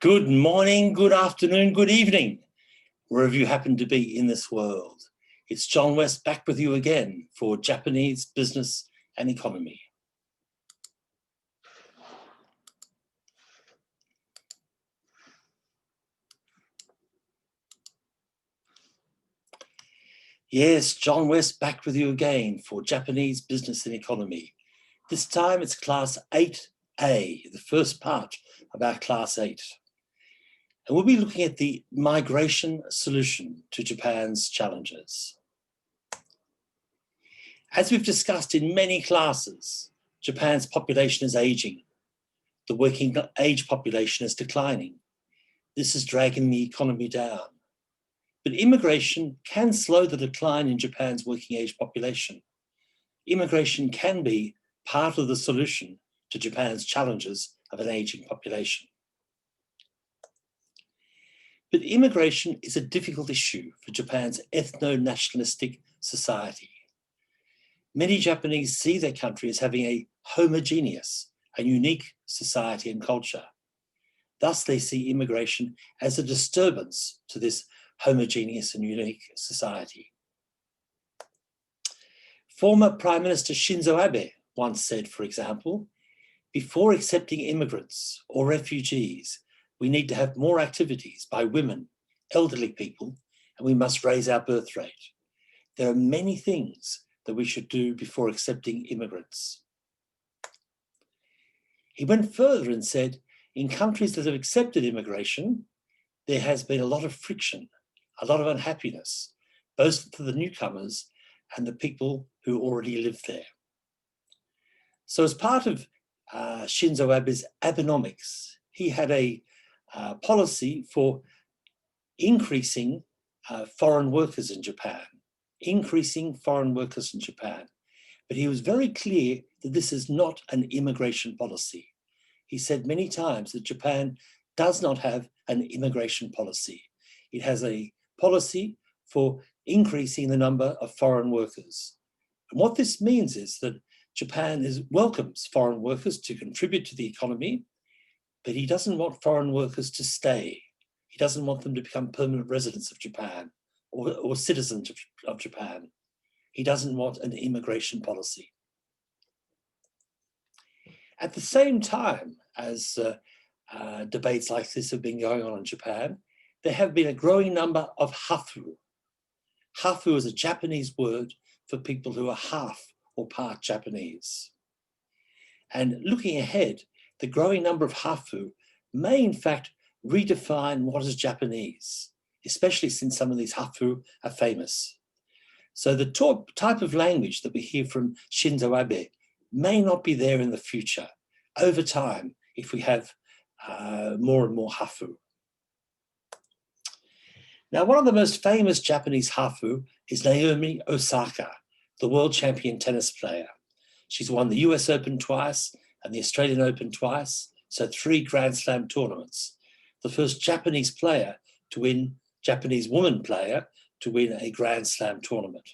Good morning, good afternoon, good evening, wherever you happen to be in this world. It's John West back with you again for Japanese Business and Economy. Yes, John West back with you again for Japanese Business and Economy. This time it's Class 8A, the first part of our Class 8. And we'll be looking at the migration solution to Japan's challenges. As we've discussed in many classes, Japan's population is aging. The working age population is declining. This is dragging the economy down. But immigration can slow the decline in Japan's working age population. Immigration can be part of the solution to Japan's challenges of an aging population. But immigration is a difficult issue for Japan's ethno-nationalistic society. Many Japanese see their country as having a homogeneous and unique society and culture. Thus, they see immigration as a disturbance to this homogeneous and unique society. Former Prime Minister Shinzo Abe once said, for example, before accepting immigrants or refugees, we need to have more activities by women, elderly people, and we must raise our birth rate. There are many things that we should do before accepting immigrants. He went further and said, in countries that have accepted immigration, there has been a lot of friction, a lot of unhappiness, both for the newcomers and the people who already live there. So as part of Shinzo Abe's Abenomics, he had a policy for increasing foreign workers in Japan, But he was very clear that this is not an immigration policy. He said many times that Japan does not have an immigration policy. It has a policy for increasing the number of foreign workers. And what this means is that Japan welcomes foreign workers to contribute to the economy, but he doesn't want foreign workers to stay. He doesn't want them to become permanent residents of Japan or citizens of Japan. He doesn't want an immigration policy. At the same time as debates like this have been going on in Japan, there have been a growing number of hafu. Hafu is a Japanese word for people who are half or part Japanese. And looking ahead, the growing number of hafu may in fact redefine what is Japanese, especially since some of these hafu are famous. So the type of language that we hear from Shinzo Abe may not be there in the future over time if we have more and more hafu. Now, one of the most famous Japanese hafu is Naomi Osaka, the world champion tennis player. She's won the US Open twice and the Australian Open twice, so 3 Grand Slam tournaments. The first Japanese woman player to win a Grand Slam tournament.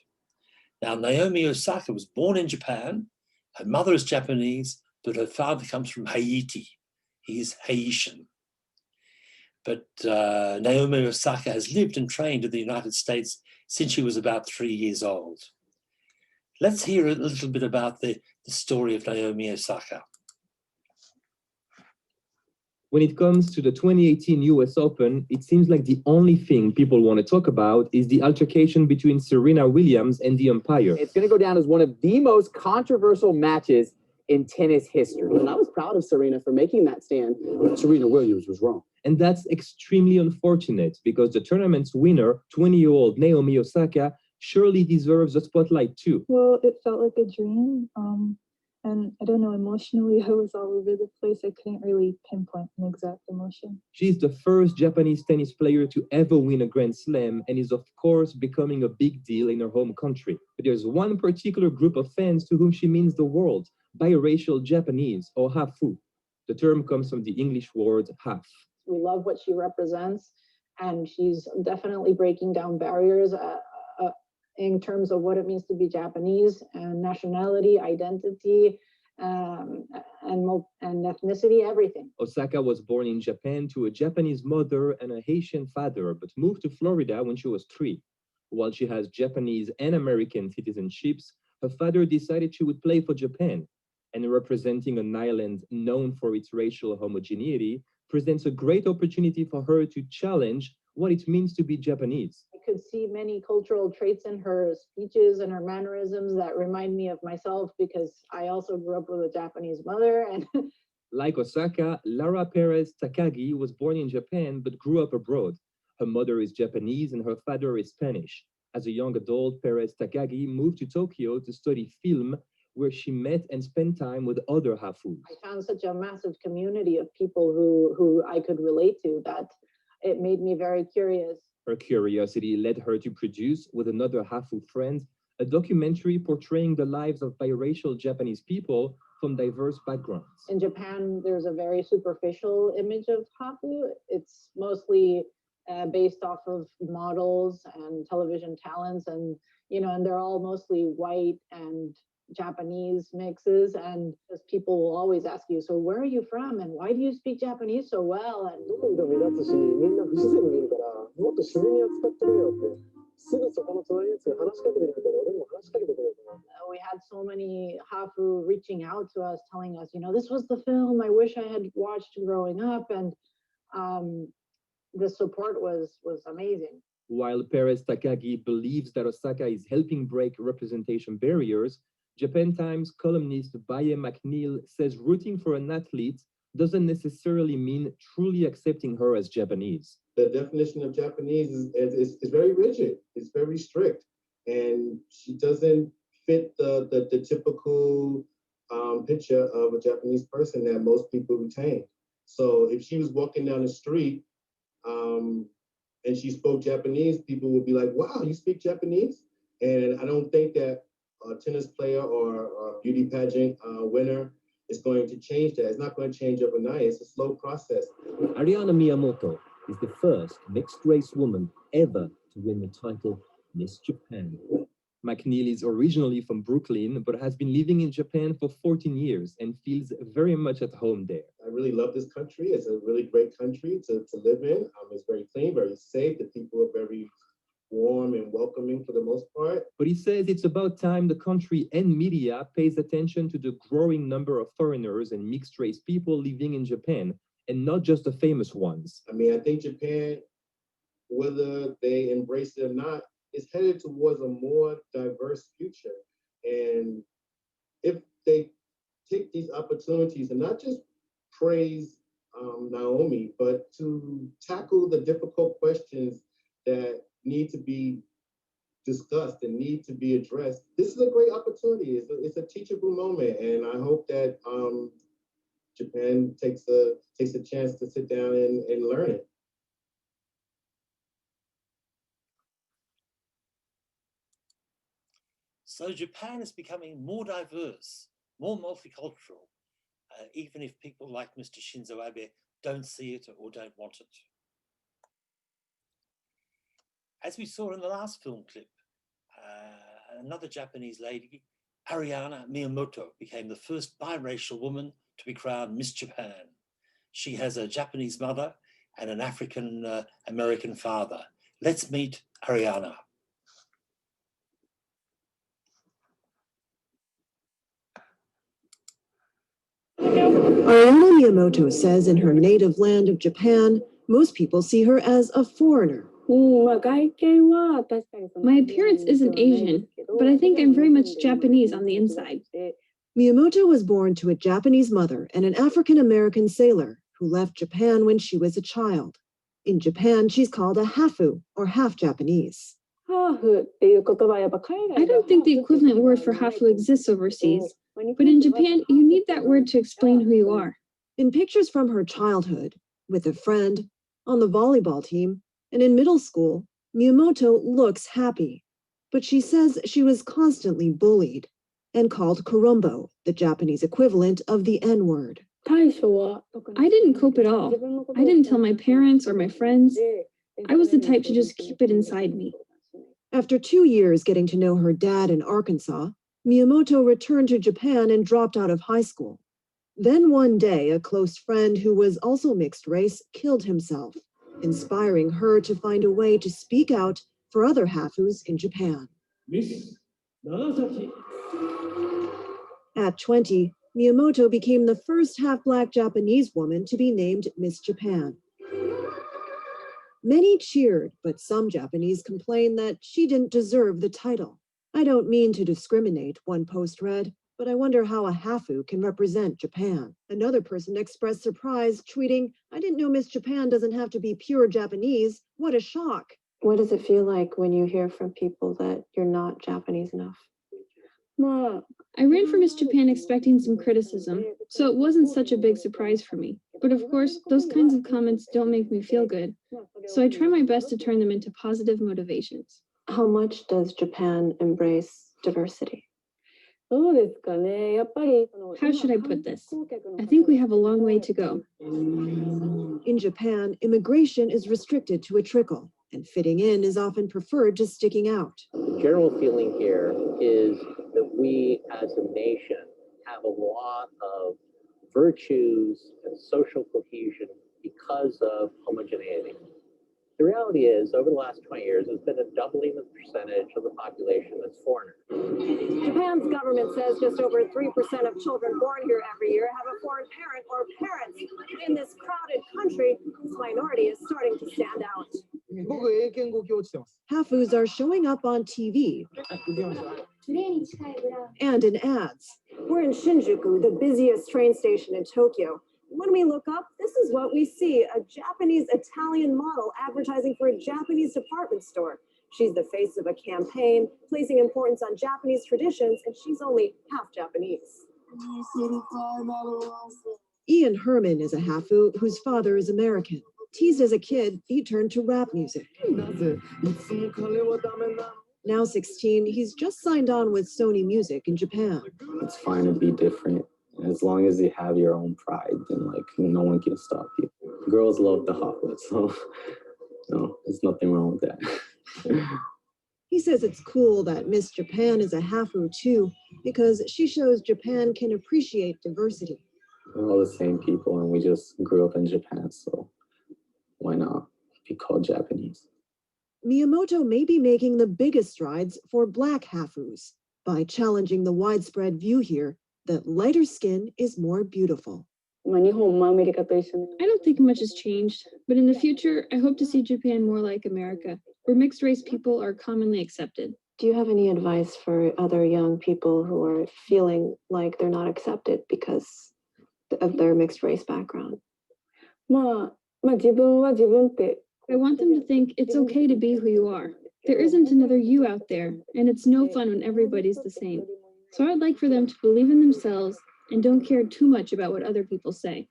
Now, Naomi Osaka was born in Japan. Her mother is Japanese, but her father comes from Haiti. He is Haitian. But Naomi Osaka has lived and trained in the United States since she was about 3 years old. Let's hear a little bit about the story of Naomi Osaka. When it comes to the 2018 US Open, it seems like the only thing people want to talk about is the altercation between Serena Williams and the umpire. It's going to go down as one of the most controversial matches in tennis history. And I was proud of Serena for making that stand. Serena Williams was wrong. And that's extremely unfortunate because the tournament's winner, 20-year-old Naomi Osaka, surely deserves a spotlight too. Well, it felt like a dream. And I don't know, emotionally, I was all over the place. I couldn't really pinpoint an exact emotion. She's the first Japanese tennis player to ever win a Grand Slam and is, of course, becoming a big deal in her home country. But there's one particular group of fans to whom she means the world, biracial Japanese, or hafu. The term comes from the English word half. We love what she represents, and she's definitely breaking down barriers in terms of what it means to be Japanese and nationality, identity, and ethnicity, everything. Osaka was born in Japan to a Japanese mother and a Haitian father, but moved to Florida when she was 3. While she has Japanese and American citizenships, her father decided she would play for Japan. And representing an island known for its racial homogeneity presents a great opportunity for her to challenge what it means to be Japanese. I could see many cultural traits in her speeches and her mannerisms that remind me of myself, because I also grew up with a Japanese mother. And Like Osaka, Lara Perez Takagi was born in Japan but grew up abroad. Her mother is Japanese and her father is Spanish. As a young adult, Perez Takagi moved to Tokyo to study film, where she met and spent time with other Hafus. I found such a massive community of people who I could relate to that it made me very curious. Her curiosity led her to produce, with another Hafu friend, a documentary portraying the lives of biracial Japanese people from diverse backgrounds. In Japan, there's a very superficial image of Hafu. It's mostly based off of models and television talents, and and they're all mostly white and Japanese mixes, and because people will always ask you, so where are you from and why do you speak Japanese so well? And どこにでも目立つし、みんな不自然に見るから、もっと自然に扱ってくれよって、すぐそこの隣のやつが話しかけてるみたいな、俺にも話しかけてくれよと思う。we had so many Hafu reaching out to us, telling us, this was the film I wish I had watched growing up, and the support was amazing. While Perez Takagi believes that Osaka is helping break representation barriers, Japan Times columnist Baye McNeil says rooting for an athlete doesn't necessarily mean truly accepting her as Japanese. The definition of Japanese is very rigid. It's very strict. And she doesn't fit the typical picture of a Japanese person that most people retain. So if she was walking down the street and she spoke Japanese, people would be like, wow, you speak Japanese? And I don't think that a tennis player or a beauty pageant winner is going to change that. It's not going to change overnight. It's a slow process. Ariana Miyamoto is the first mixed-race woman ever to win the title Miss Japan. McNeil is originally from Brooklyn, but has been living in Japan for 14 years and feels very much at home there. I really love this country. It's a really great country to live in. It's very clean, very safe. The people are very warm and welcoming for the most part. But he says it's about time the country and media pays attention to the growing number of foreigners and mixed-race people living in Japan, and not just the famous ones. I mean, I think Japan, whether they embrace it or not, is headed towards a more diverse future. And if they take these opportunities and not just praise Naomi, but to tackle the difficult questions that need to be discussed and need to be addressed, this is a great opportunity. It's a teachable moment, and I hope that Japan takes a chance to sit down and learn it. So Japan is becoming more diverse, more multicultural, even if people like Mr. Shinzo Abe don't see it or don't want it. As we saw in the last film clip, another Japanese lady, Ariana Miyamoto, became the first biracial woman to be crowned Miss Japan. She has a Japanese mother and an African American father. Let's meet Ariana. Ariana Miyamoto says in her native land of Japan, most people see her as a foreigner. My appearance isn't Asian, but I think I'm very much Japanese on the inside. Miyamoto was born to a Japanese mother and an African-American sailor who left Japan when she was a child. In Japan, she's called a hafu, or half-Japanese. I don't think the equivalent word for hafu exists overseas, but in Japan, you need that word to explain who you are. In pictures from her childhood, with a friend, on the volleyball team, and in middle school, Miyamoto looks happy, but she says she was constantly bullied and called kurumbo, the Japanese equivalent of the N-word. I didn't cope at all. I didn't tell my parents or my friends. I was the type to just keep it inside me. After 2 years getting to know her dad in Arkansas, Miyamoto returned to Japan and dropped out of high school. Then one day, a close friend who was also mixed race killed himself, inspiring her to find a way to speak out for other Hafus in Japan. Miss Nagasaki. At 20, Miyamoto became the first half-Black Japanese woman to be named Miss Japan. Many cheered, but some Japanese complained that she didn't deserve the title. I don't mean to discriminate, one post read, but I wonder how a Hafu can represent Japan. Another person expressed surprise, tweeting, I didn't know Miss Japan doesn't have to be pure Japanese. What a shock. What does it feel like when you hear from people that you're not Japanese enough? I ran for Miss Japan expecting some criticism, so it wasn't such a big surprise for me. But of course, those kinds of comments don't make me feel good, so I try my best to turn them into positive motivations. How much does Japan embrace diversity? How should I put this? I think we have a long way to go. In Japan, immigration is restricted to a trickle, and fitting in is often preferred to sticking out. The general feeling here is that we as a nation have a lot of virtues and social cohesion because of homogeneity. The reality is, over the last 20 years, there's been a doubling of the percentage of the population that's foreigner. Japan's government says just over 3% of children born here every year have a foreign parent or parents. In this crowded country, this minority is starting to stand out. Hafus are showing up on TV and in ads. We're in Shinjuku, the busiest train station in Tokyo. When we look up, this is what we see, a Japanese-Italian model advertising for a Japanese department store. She's the face of a campaign, placing importance on Japanese traditions, and she's only half Japanese. Ian Herman is a Hafu whose father is American. Teased as a kid, he turned to rap music. Now 16, he's just signed on with Sony Music in Japan. It's fine to be different. As long as you have your own pride, then like no one can stop you. Girls love the Hafu, so no, there's nothing wrong with that. He says it's cool that Miss Japan is a Hafu too, because she shows Japan can appreciate diversity. We're all the same people and we just grew up in Japan, so why not be called Japanese? Miyamoto may be making the biggest strides for Black Hafus by challenging the widespread view here that lighter skin is more beautiful. I don't think much has changed, but in the future, I hope to see Japan more like America, where mixed race people are commonly accepted. Do you have any advice for other young people who are feeling like they're not accepted because of their mixed race background? I want them to think it's okay to be who you are. There isn't another you out there, and it's no fun when everybody's the same. So I'd like for them to believe in themselves and don't care too much about what other people say.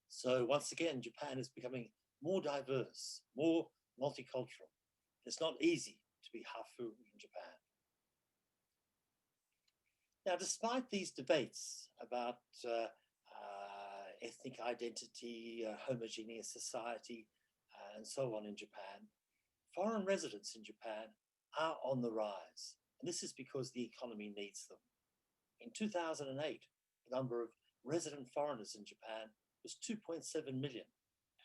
So once again, Japan is becoming more diverse, more multicultural. It's not easy to be Hafu in Japan. Now, despite these debates about ethnic identity, homogeneous society, and so on in Japan, foreign residents in Japan are on the rise. And this is because the economy needs them. In 2008, the number of resident foreigners in Japan was 2.7 million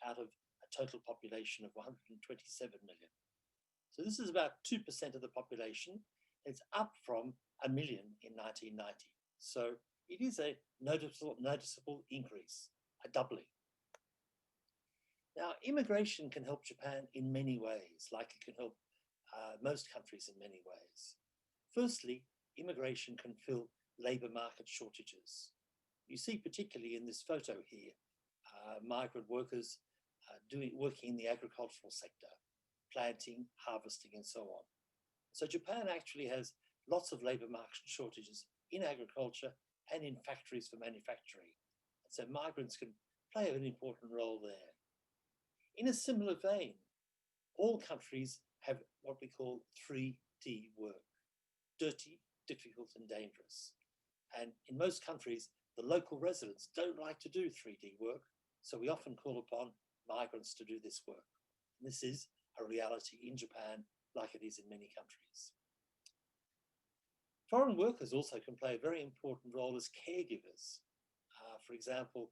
out of a total population of 127 million. So this is about 2% of the population. It's up from 1 million in 1990. So it is a noticeable increase, a doubling. Now, immigration can help Japan in many ways, like it can help most countries in many ways. Firstly, immigration can fill labour market shortages. You see particularly in this photo here, migrant workers working in the agricultural sector, planting, harvesting, and so on. So Japan actually has lots of labour market shortages in agriculture and in factories for manufacturing. So migrants can play an important role there. In a similar vein, all countries have what we call 3D work: dirty, difficult, and dangerous. And in most countries, the local residents don't like to do 3D work, so we often call upon migrants to do this work. And this is a reality in Japan like it is in many countries. Foreign workers also can play a very important role as caregivers. For example,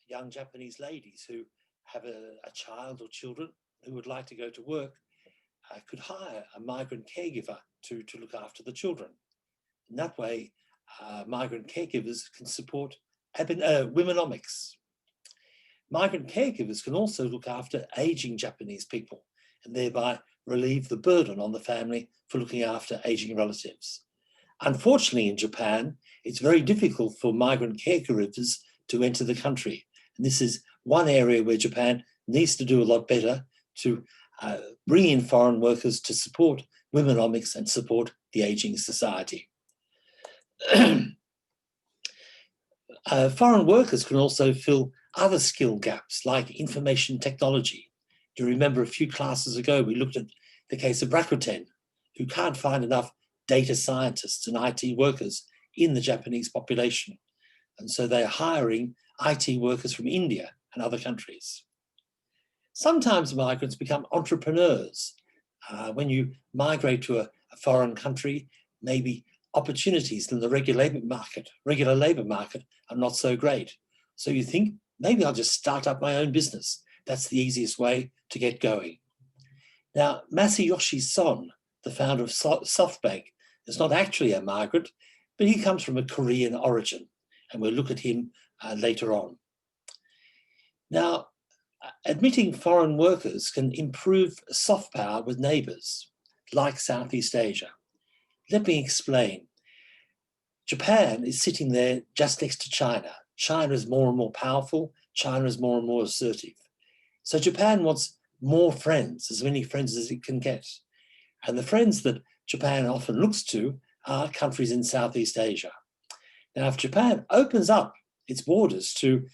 young Japanese ladies who have a child or children who would like to go to work could hire a migrant caregiver to look after the children. In that way, migrant caregivers can support womenomics. Migrant caregivers can also look after aging Japanese people and thereby relieve the burden on the family for looking after aging relatives. Unfortunately, in Japan, it's very difficult for migrant caregivers to enter the country. And this is one area where Japan needs to do a lot better to bring in foreign workers to support womenomics and support the aging society. Foreign workers can also fill other skill gaps like information technology. Do you remember a few classes ago, we looked at the case of Rakuten, who can't find enough data scientists and IT workers in the Japanese population. And so they're hiring IT workers from India and other countries. Sometimes migrants become entrepreneurs. When you migrate to a foreign country, maybe opportunities in the regular labor market are not so great. So you think, maybe I'll just start up my own business. That's the easiest way to get going. Now, Masayoshi Son, the founder of SoftBank, is not actually a migrant, but he comes from a Korean origin, and we'll look at him later on. Now, admitting foreign workers can improve soft power with neighbors, like Southeast Asia. Let me explain. Japan is sitting there just next to China. China is more and more powerful. China is more and more assertive. So Japan wants more friends, as many friends as it can get. And the friends that Japan often looks to are countries in Southeast Asia. Now, if Japan opens up its borders to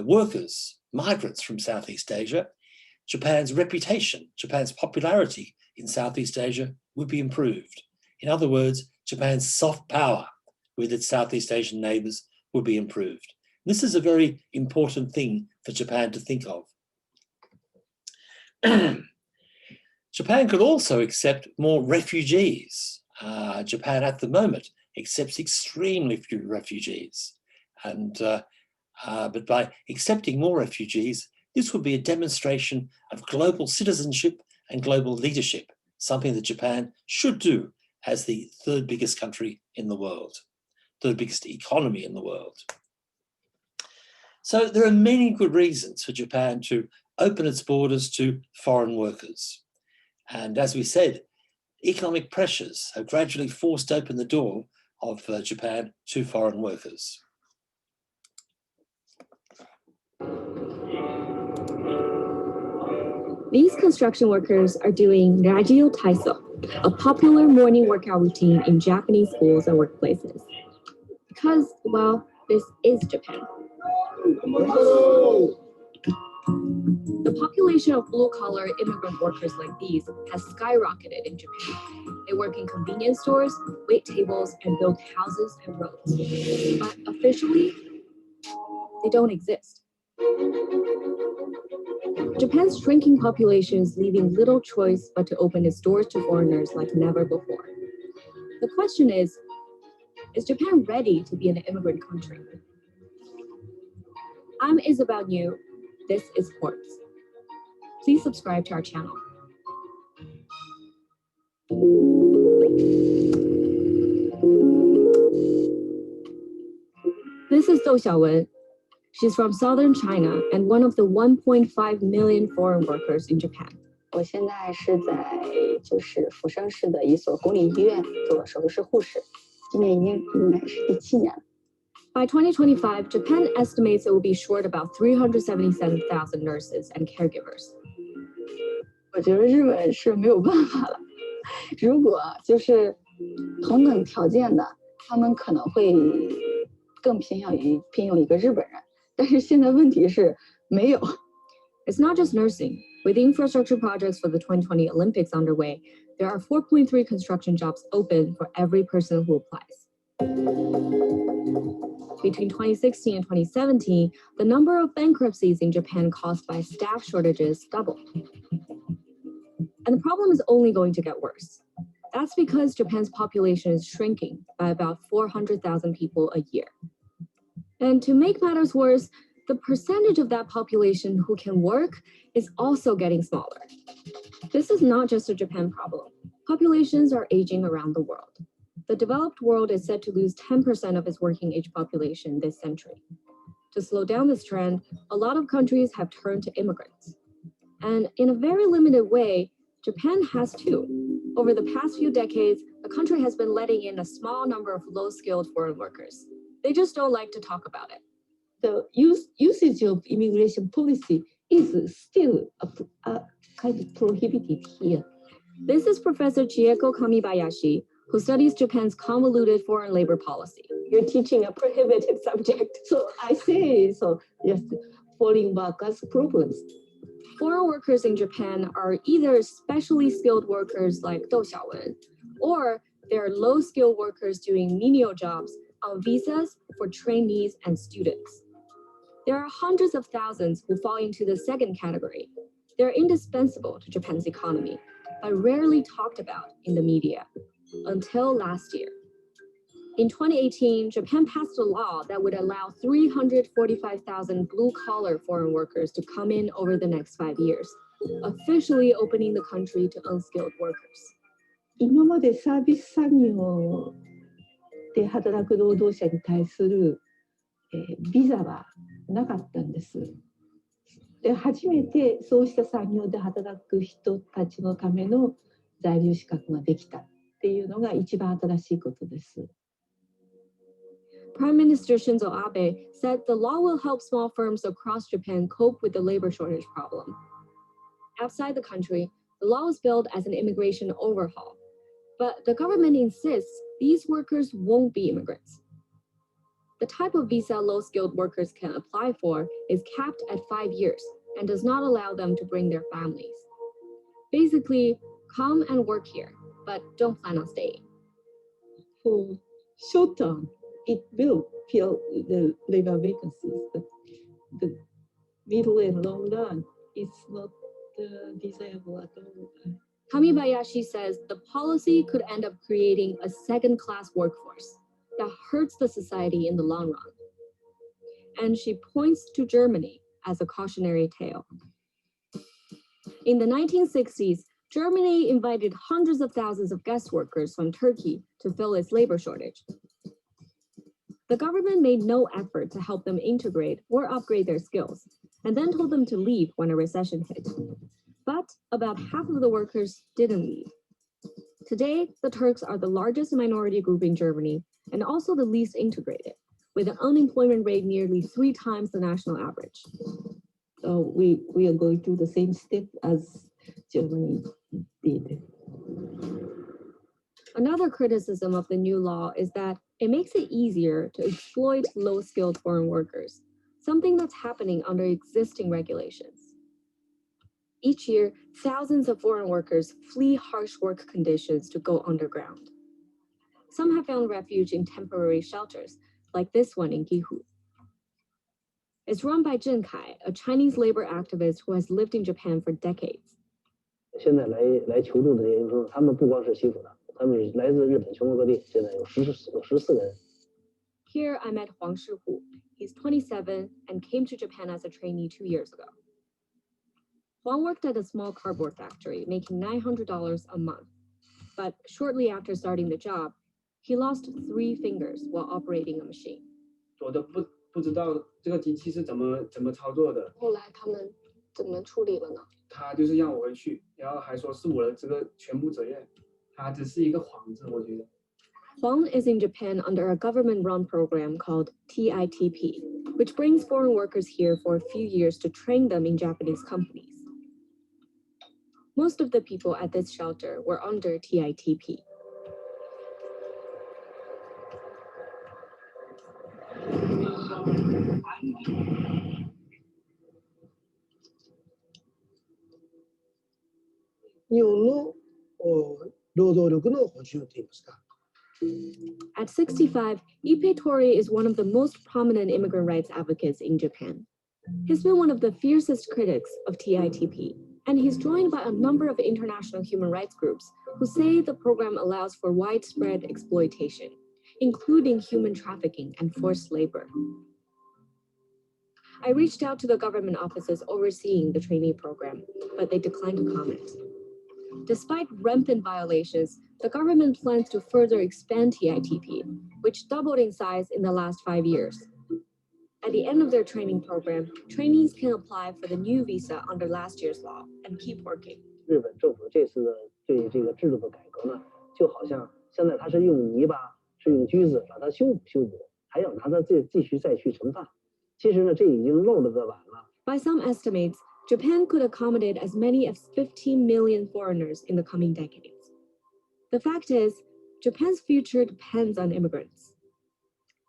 workers, migrants from Southeast Asia, Japan's reputation, Japan's popularity in Southeast Asia would be improved. In other words, Japan's soft power with its Southeast Asian neighbors would be improved. This is a very important thing for Japan to think of. Japan could also accept more refugees. Japan at the moment accepts extremely few refugees. But by accepting more refugees, this would be a demonstration of global citizenship and global leadership, something that Japan should do as the third biggest country in the world, third biggest economy in the world. So there are many good reasons for Japan to open its borders to foreign workers. And as we said, economic pressures have gradually forced open the door of Japan to foreign workers. These construction workers are doing Rajio Taiso, a popular morning workout routine in Japanese schools and workplaces. Because, well, this is Japan. The population of blue-collar immigrant workers like these has skyrocketed in Japan. They work in convenience stores, wait tables, and build houses and roads. But officially, they don't exist. Japan's shrinking population is leaving little choice but to open its doors to foreigners like never before. The question is Japan ready to be an immigrant country? I'm Isabel Yu. This is Quartz. Please subscribe to our channel. This is Dou Xiaowen. She's from southern China and one of the 1.5 million foreign workers in Japan. 我现在是在釜山市的一所公立医院做手术室护士，今年应该是第7年了。 By 2025, Japan estimates it will be short about 377,000 nurses and caregivers. 我觉得日本是没有办法了。如果就是同等条件的，他们可能会更偏向于聘用一个日本人。但是现在问题是没有。It's not just nursing. With infrastructure projects for the 2020 Olympics underway, there are 4.3 construction jobs open for every person who applies. Between 2016 and 2017, the number of bankruptcies in Japan caused by staff shortages doubled. And the problem is only going to get worse. That's because Japan's population is shrinking by about 400,000 people a year. And to make matters worse, the percentage of that population who can work is also getting smaller. This is not just a Japan problem. Populations are aging around the world. The developed world is set to lose 10% of its working age population this century. To slow down this trend, a lot of countries have turned to immigrants. And in a very limited way, Japan has too. Over the past few decades, the country has been letting in a small number of low-skilled foreign workers. They just don't like to talk about it. The usage of immigration policy is still a kind of prohibited here. This is Professor Chieko Kamibayashi, who studies Japan's convoluted foreign labor policy. You're teaching a prohibited subject. So I say, so yes, foreign workers' problems. Foreign workers in Japan are either specially skilled workers like Do Xiaowen, or they're low-skilled workers doing menial jobs on visas for trainees and students. There are hundreds of thousands who fall into the second category. They're indispensable to Japan's economy, but rarely talked about in the media, until last year. In 2018, Japan passed a law that would allow 345,000 blue-collar foreign workers to come in over the next 5 years, officially opening the country to unskilled workers. 今までサービス産業で働く労働者に対するビザはなかったんです。で、初めてそうした産業で働く人たちのための在留資格ができたっていうのが一番新しいことです。Prime Minister Shinzo Abe said the law will help small firms across Japan cope with the labor shortage problem. Outside the country, the law was billed as an immigration overhaul, but the government insists these workers won't be immigrants. The type of visa low-skilled workers can apply for is capped at 5 years and does not allow them to bring their families. Basically, come and work here, but don't plan on staying. For short term, it will fill the labor vacancies, but the middle and long run is not desirable at all. Kamibayashi says the policy could end up creating a second-class workforce that hurts the society in the long run. And she points to Germany as a cautionary tale. In the 1960s, Germany invited hundreds of thousands of guest workers from Turkey to fill its labor shortage. The government made no effort to help them integrate or upgrade their skills, and then told them to leave when a recession hit. But about half of the workers didn't leave. Today, the Turks are the largest minority group in Germany and also the least integrated, with an unemployment rate nearly 3 times the national average. So we are going through the same step as Germany did. Another criticism of the new law is that it makes it easier to exploit low-skilled foreign workers, something that's happening under existing regulations. Each year, thousands of foreign workers flee harsh work conditions to go underground. Some have found refuge in temporary shelters, like this one in Gihu. It's run by Zheng Kai, a Chinese labor activist who has lived in Japan for decades. 现在来求助的人说，他们不光是辛苦的，他们来自日本全国各地，现在有14个人。 Here I met Huang Shihu. He's 27 and came to Japan as a trainee 2 years ago. Huang worked at a small cardboard factory, making $900 a month. But shortly after starting the job, he lost 3 fingers while operating a machine. 我都不知道这个机器是怎么操作的。后来他们怎么处理了呢？他就是让我回去，然后还说是我的这个全部责任。他只是一个幌子，我觉得。 Huang is in Japan under a government-run program called TITP, which brings foreign workers here for a few years to train them in Japanese companies. Most of the people at this shelter were under TITP. At 65, Ippei Tori is one of the most prominent immigrant rights advocates in Japan. He's been one of the fiercest critics of TITP, And he's joined by a number of international human rights groups who say the program allows for widespread exploitation, including human trafficking and forced labor. I reached out to the government offices overseeing the trainee program, but they declined to comment. Despite rampant violations, the government plans to further expand TITP, which doubled in size in the last 5 years. At the end of their training program, trainees can apply for the new visa under last year's law and keep working. 日本政府这次的对这个制度的改革呢，就好像现在它是用泥巴，是用锯子把它修补，还要拿它继续再去盛放。其实呢，这已经漏了个碗了。By some estimates, Japan could accommodate as many as 15 million foreigners in the coming decades. The fact is, Japan's future depends on immigrants.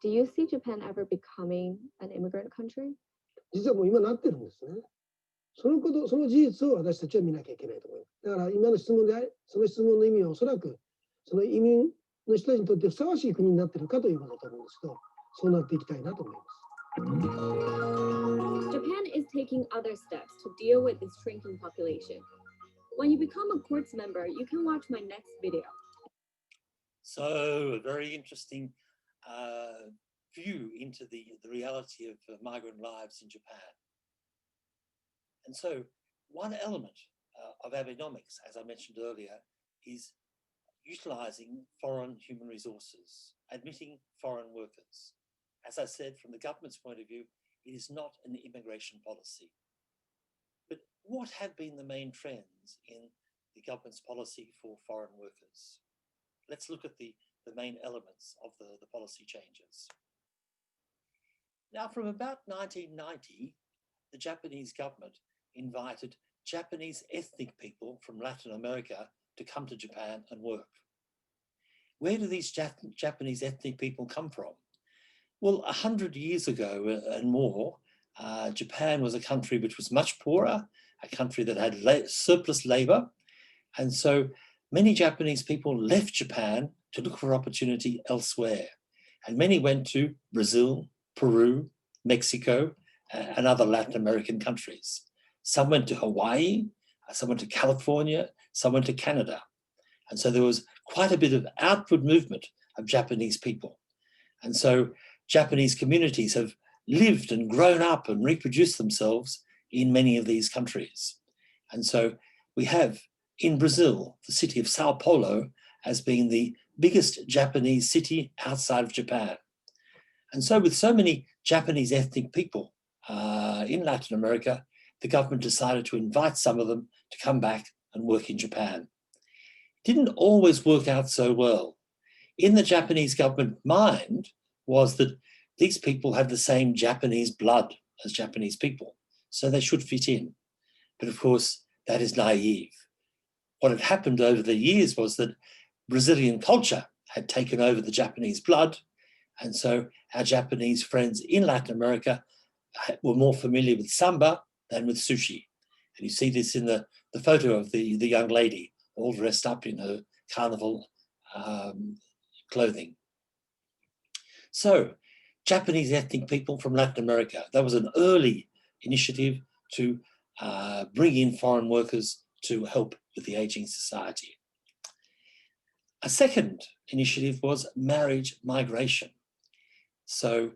Do you see Japan ever becoming an immigrant country? 実はもう今なってるんですね。その事実を私たちは見なきゃいけないと思います。だから今の質問でその質問の意味はおそらくその移民の人たちにとってふさわしい国になっているかということだと思うんですけど、そうなっていきたいなと思います。Japan is taking other steps to deal with its shrinking population. When you become a courts member, you can watch my next video. So a very interesting view into the reality of migrant lives in Japan. And so one element of Abenomics, as I mentioned earlier, is utilizing foreign human resources, admitting foreign workers. As I said, from the government's point of view, it is not an immigration policy. But what have been the main trends in the government's policy for foreign workers? Let's look at the main elements of the policy changes. Now, from about 1990, the Japanese government invited Japanese ethnic people from Latin America to come to Japan and work. Where do these Japanese ethnic people come from? Well, 100 years ago and more, Japan was a country which was much poorer, a country that had surplus labor. And so many Japanese people left Japan to look for opportunity elsewhere. And many went to Brazil, Peru, Mexico, and other Latin American countries. Some went to Hawaii, some went to California, some went to Canada. And so there was quite a bit of outward movement of Japanese people. And so Japanese communities have lived and grown up and reproduced themselves in many of these countries. And so we have in Brazil, the city of Sao Paulo as being the biggest Japanese city outside of Japan. And so with so many Japanese ethnic people in Latin America, the government decided to invite some of them to come back and work in Japan. It didn't always work out so well. In the Japanese government mind was that these people have the same Japanese blood as Japanese people, so they should fit in. But of course, that is naive. What had happened over the years was that Brazilian culture had taken over the Japanese blood, and so our Japanese friends in Latin America were more familiar with samba than with sushi. And you see this in the photo of the young lady, all dressed up in her carnival clothing. So Japanese ethnic people from Latin America, that was an early initiative to bring in foreign workers to help with the aging society. A second initiative was marriage migration. So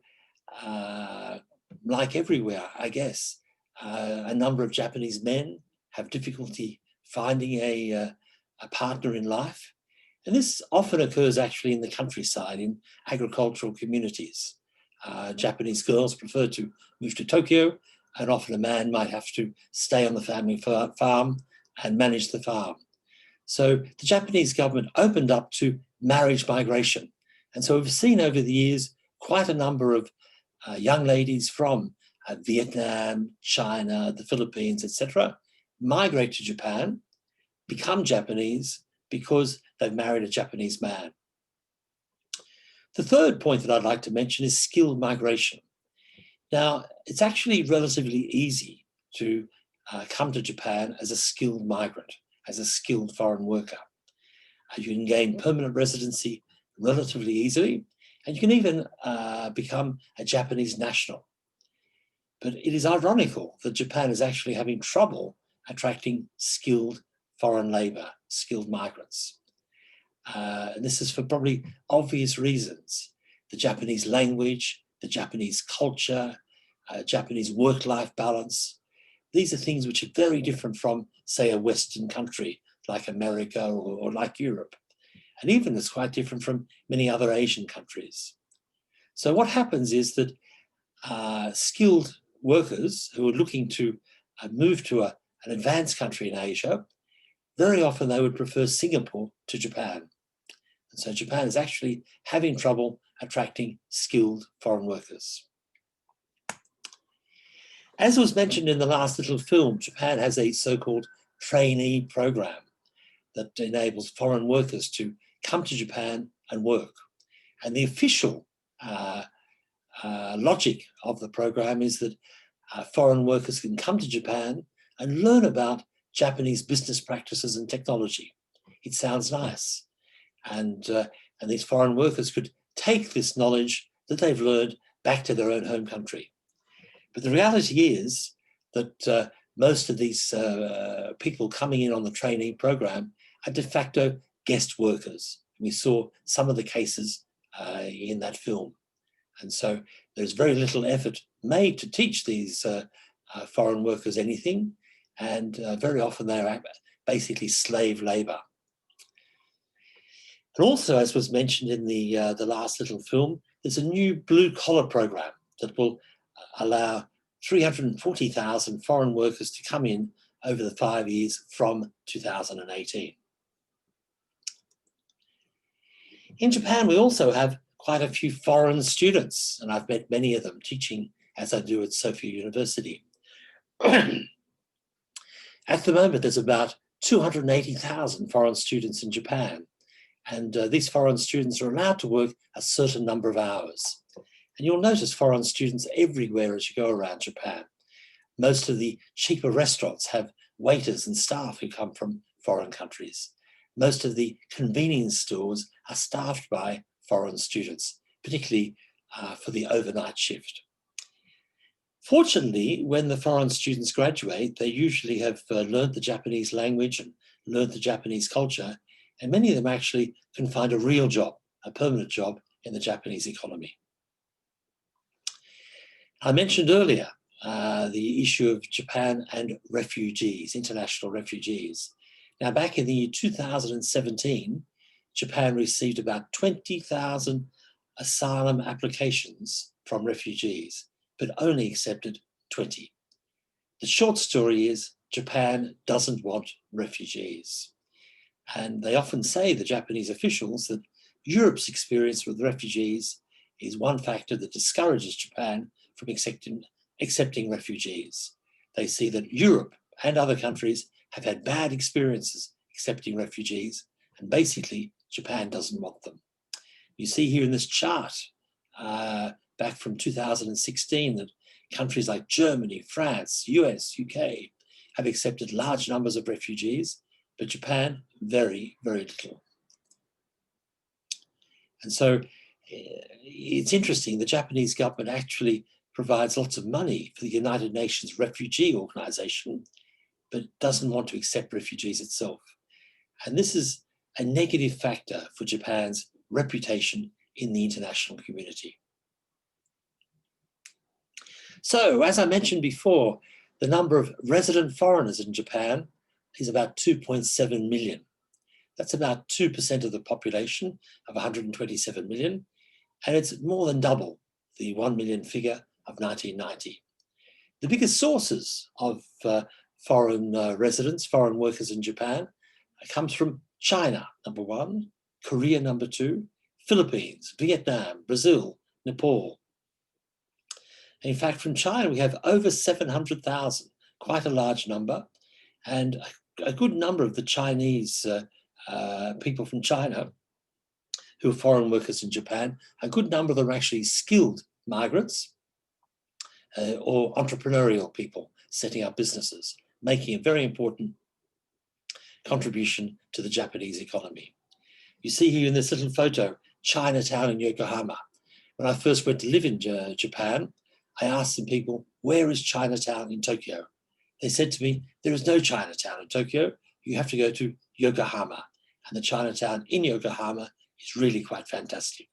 like everywhere, I guess, a number of Japanese men have difficulty finding a partner in life. And this often occurs actually in the countryside, in agricultural communities. Japanese girls prefer to move to Tokyo, and often a man might have to stay on the family farm and manage the farm. So the Japanese government opened up to marriage migration. And so we've seen over the years quite a number of young ladies from Vietnam, China, the Philippines, etc., migrate to Japan, become Japanese because they've married a Japanese man. The third point that I'd like to mention is skilled migration. Now, it's actually relatively easy to come to Japan as a skilled migrant, as a skilled foreign worker. You can gain permanent residency relatively easily, and you can even become a Japanese national. But it is ironical that Japan is actually having trouble attracting skilled foreign labor, skilled migrants. And this is for probably obvious reasons. The Japanese language, the Japanese culture, Japanese work-life balance. These are things which are very different from, say, a Western country like America or like Europe. And even it's quite different from many other Asian countries. So what happens is that skilled workers who are looking to move to an advanced country in Asia, very often they would prefer Singapore to Japan. And so Japan is actually having trouble attracting skilled foreign workers. As was mentioned in the last little film, Japan has a so-called trainee program that enables foreign workers to come to Japan and work. And the official logic of the program is that foreign workers can come to Japan and learn about Japanese business practices and technology. It sounds nice. And these foreign workers could take this knowledge that they've learned back to their own home country. But the reality is that most of these people coming in on the trainee program are de facto guest workers. We saw some of the cases in that film. And so there's very little effort made to teach these foreign workers anything. And very often they're basically slave labor. And also, as was mentioned in the last little film, there's a new blue-collar program that will allow 340,000 foreign workers to come in over the 5 years from 2018. In Japan, we also have quite a few foreign students, and I've met many of them teaching as I do at Sophia University. At the moment, there's about 280,000 foreign students in Japan, and these foreign students are allowed to work a certain number of hours. And you'll notice foreign students everywhere as you go around Japan. Most of the cheaper restaurants have waiters and staff who come from foreign countries. Most of the convenience stores are staffed by foreign students, particularly for the overnight shift. Fortunately, when the foreign students graduate, they usually have learned the Japanese language and learned the Japanese culture, and many of them actually can find a real job, a permanent job in the Japanese economy. I mentioned earlier the issue of Japan and refugees, international refugees. Now, back in the year 2017, Japan received about 20,000 asylum applications from refugees, but only accepted 20. The short story is Japan doesn't want refugees. And they often say, the Japanese officials, that Europe's experience with refugees is one factor that discourages Japan from accepting refugees. They see that Europe and other countries have had bad experiences accepting refugees, and basically Japan doesn't want them. You see here in this chart, back from 2016, that countries like Germany, France, US, UK have accepted large numbers of refugees, but Japan, very, very little. And so it's interesting, the Japanese government actually provides lots of money for the United Nations Refugee Organization, but doesn't want to accept refugees itself. And this is a negative factor for Japan's reputation in the international community. So, as I mentioned before, the number of resident foreigners in Japan is about 2.7 million. That's about 2% of the population of 127 million, and it's more than double the 1 million figure of 1990. The biggest sources of foreign residents, foreign workers in Japan, comes from China, number one, Korea, number two, Philippines, Vietnam, Brazil, Nepal. In fact, from China, we have over 700,000, quite a large number, and a good number of the Chinese people from China who are foreign workers in Japan, a good number of them are actually skilled migrants or entrepreneurial people setting up businesses, making a very important contribution to the Japanese economy. You see here in this little photo, Chinatown in Yokohama. When I first went to live in Japan, I asked some people, where is Chinatown in Tokyo? They said to me, there is no Chinatown in Tokyo. You have to go to Yokohama. And the Chinatown in Yokohama is really quite fantastic.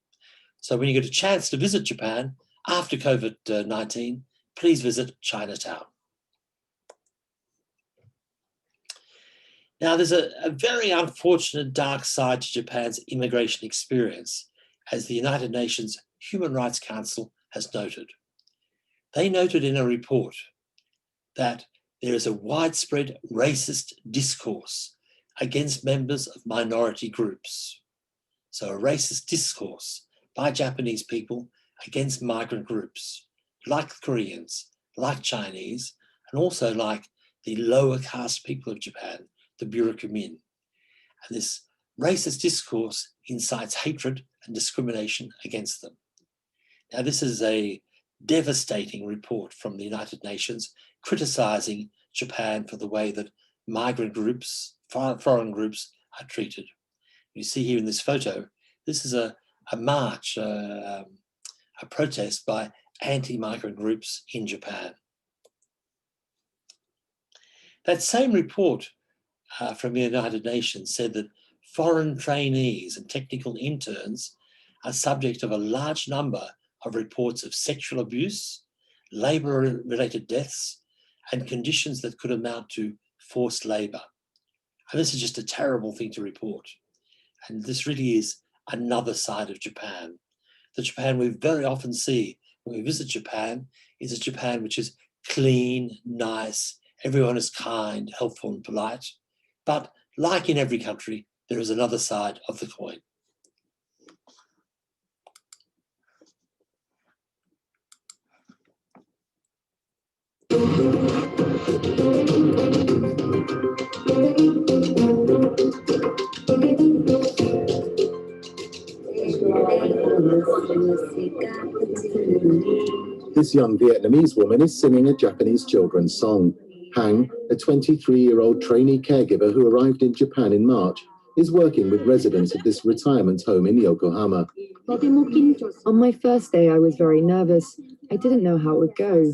So when you get a chance to visit Japan after COVID-19, please visit Chinatown. Now, there's a very unfortunate dark side to Japan's immigration experience, as the United Nations Human Rights Council has noted. They noted in a report that there is a widespread racist discourse against members of minority groups. So a racist discourse by Japanese people against migrant groups, like Koreans, like Chinese, and also like the lower caste people of Japan, the Buryakumin. And this racist discourse incites hatred and discrimination against them. Now, this is a devastating report from the United Nations criticizing Japan for the way that migrant groups, foreign groups, are treated. You see here in this photo, this is a march, a protest by anti-migrant groups in Japan. That same report from the United Nations said that foreign trainees and technical interns are subject of a large number of reports of sexual abuse, labour-related deaths, and conditions that could amount to forced labour. And this is just a terrible thing to report. And this really is another side of Japan. The Japan we very often see when we visit Japan is a Japan which is clean, nice, everyone is kind, helpful and polite. But like in every country, there is another side of the coin. This young Vietnamese woman is singing a Japanese children's song. Hang, a 23-year-old trainee caregiver who arrived in Japan in March, is working with residents of this retirement home in Yokohama. On my first day, I was very nervous. I didn't know how it would go.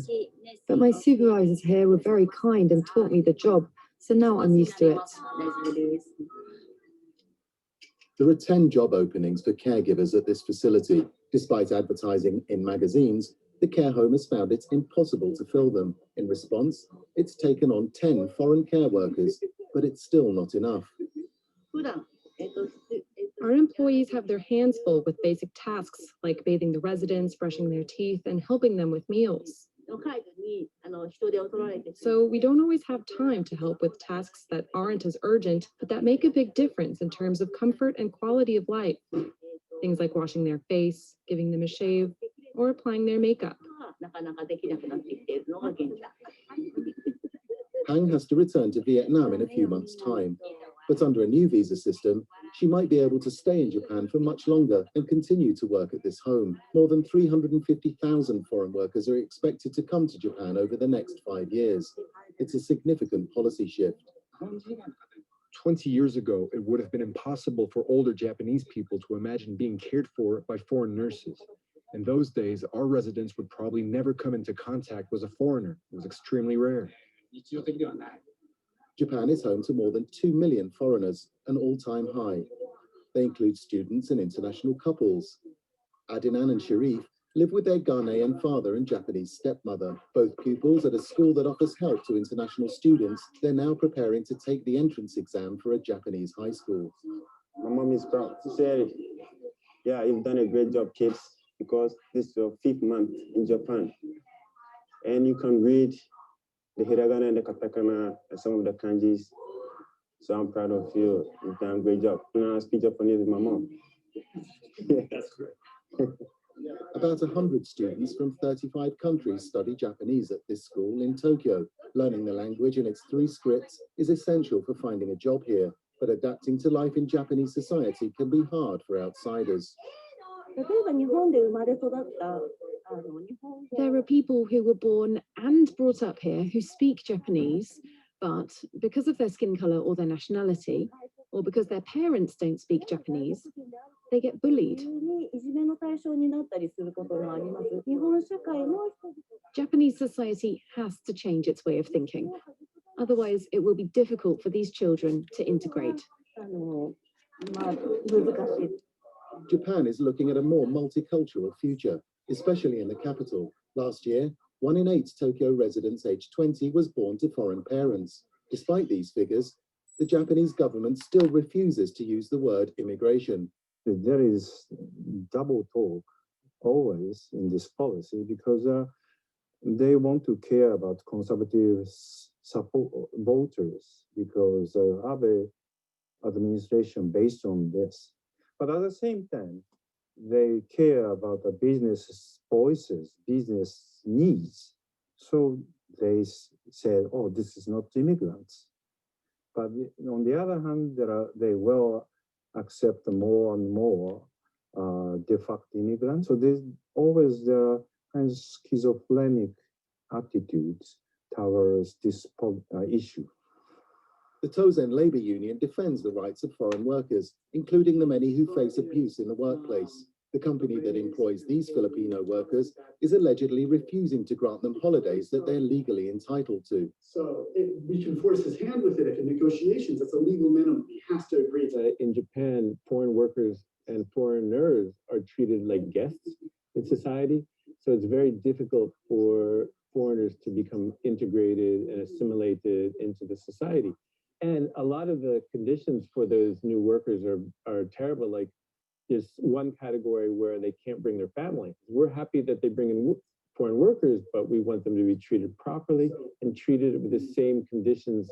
But my supervisors here were very kind and taught me the job, so now I'm used to it. There are 10 job openings for caregivers at this facility. Despite advertising in magazines, the care home has found it's impossible to fill them. In response, it's taken on 10 foreign care workers, but it's still not enough. Our employees have their hands full with basic tasks like bathing the residents, brushing their teeth, and helping them with meals. So we don't always have time to help with tasks that aren't as urgent, but that make a big difference in terms of comfort and quality of life. Things like washing their face, giving them a shave, or applying their makeup. Hang has to return to Vietnam in a few months' time. But under a new visa system, she might be able to stay in Japan for much longer and continue to work at this home. More than 350,000 foreign workers are expected to come to Japan over the next 5 years. It's a significant policy shift. 20 years ago, it would have been impossible for older Japanese people to imagine being cared for by foreign nurses. In those days, our residents would probably never come into contact with a foreigner. It was extremely rare. Japan is home to more than 2 million foreigners, an all-time high. They include students and international couples. Adnan and Sharif live with their Ghanaian father and Japanese stepmother. Both pupils at a school that offers help to international students. They're now preparing to take the entrance exam for a Japanese high school. My mom is proud. She said, yeah, you've done a great job, kids, because this is your 5th month in Japan. And you can read the hiragana and the katakana and some of the kanjis. So I'm proud of you. You've done a great job. Now I speak Japanese with my mom. That's great. About 100 students from 35 countries study Japanese at this school in Tokyo. Learning the language and its 3 scripts is essential for finding a job here, but adapting to life in Japanese society can be hard for outsiders. There are people who were born and brought up here who speak Japanese, but because of their skin color or their nationality, or because their parents don't speak Japanese, they get bullied. Japanese society has to change its way of thinking. Otherwise, it will be difficult for these children to integrate. Japan is looking at a more multicultural future, especially in the capital. Last year, 1 in 8 Tokyo residents aged 20 was born to foreign parents. Despite these figures, the Japanese government still refuses to use the word immigration. There is double talk always in this policy because they want to care about conservative support voters because Abe administration based on this. But at the same time, they care about the business voices, business needs. So they said, oh, this is not immigrants. But on the other hand, they will accept more and more de facto immigrants. So there's always the kind of schizophrenic attitudes towards this issue. The Tozen Labour Union defends the rights of foreign workers, including the many who face abuse in the workplace. The company that employs these Filipino workers is allegedly refusing to grant them holidays that they're legally entitled to. So we can force his hand with it in negotiations. That's a legal minimum. He has to agree to it. In Japan, foreign workers and foreigners are treated like guests in society. So it's very difficult for foreigners to become integrated and assimilated into the society. And a lot of the conditions for those new workers are terrible. Like there's one category where they can't bring their family. We're happy that they bring in foreign workers, but we want them to be treated properly and treated with the same conditions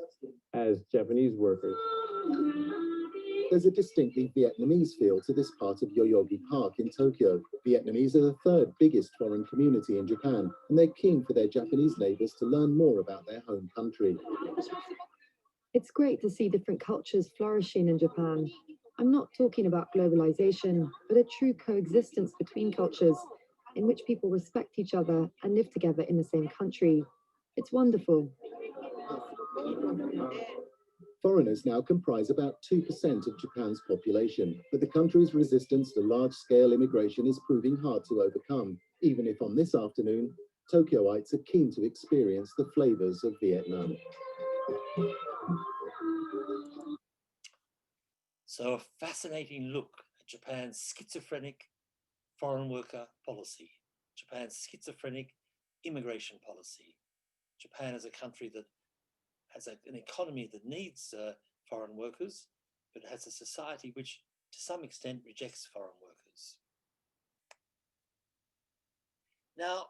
as Japanese workers. There's a distinctly Vietnamese feel to this part of Yoyogi Park in Tokyo. Vietnamese are the third biggest foreign community in Japan, and they're keen for their Japanese neighbors to learn more about their home country. It's great to see different cultures flourishing in Japan. I'm not talking about globalization, but a true coexistence between cultures in which people respect each other and live together in the same country. It's wonderful. Foreigners now comprise about 2% of Japan's population, but the country's resistance to large-scale immigration is proving hard to overcome, even if on this afternoon, Tokyoites are keen to experience the flavors of Vietnam. So a fascinating look at Japan's schizophrenic foreign worker policy, Japan's schizophrenic immigration policy. Japan is a country that has an economy that needs foreign workers, but has a society which to some extent rejects foreign workers. Now,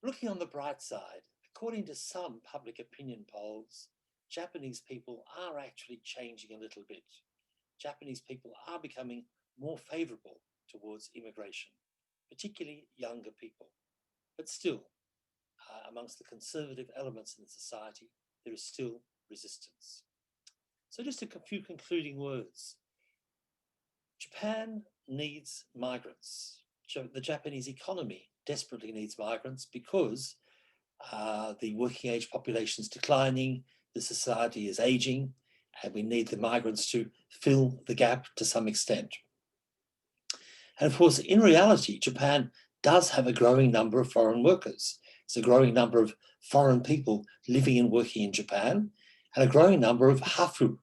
looking on the bright side, according to some public opinion polls, Japanese people are actually changing a little bit. Japanese people are becoming more favorable towards immigration, particularly younger people. But still, amongst the conservative elements in the society, there is still resistance. So just a few concluding words. Japan needs migrants. The Japanese economy desperately needs migrants because the working age population is declining, the society is aging, and we need the migrants to fill the gap to some extent. And of course, in reality, Japan does have a growing number of foreign workers. It's a growing number of foreign people living and working in Japan, and a growing number of hafu.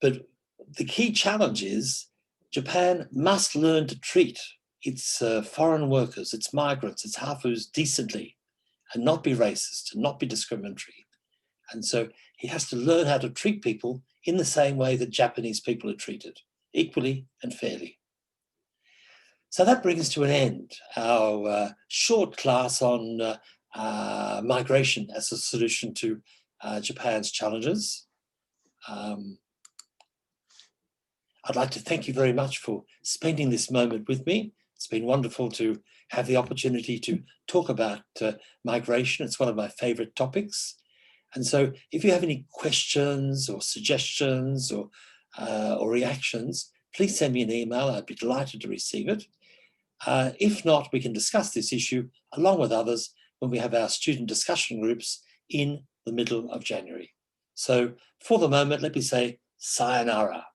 But the key challenge is Japan must learn to treat its foreign workers, its migrants, its hafus decently, and not be racist, and not be discriminatory. And so he has to learn how to treat people in the same way that Japanese people are treated, equally and fairly. So that brings to an end our short class on migration as a solution to Japan's challenges. I'd like to thank you very much for spending this moment with me. It's been wonderful to have the opportunity to talk about migration. It's one of my favorite topics. And so if you have any questions or suggestions or reactions, please send me an email. I'd be delighted to receive it. If not, we can discuss this issue along with others when we have our student discussion groups in the middle of January. So for the moment, let me say sayonara.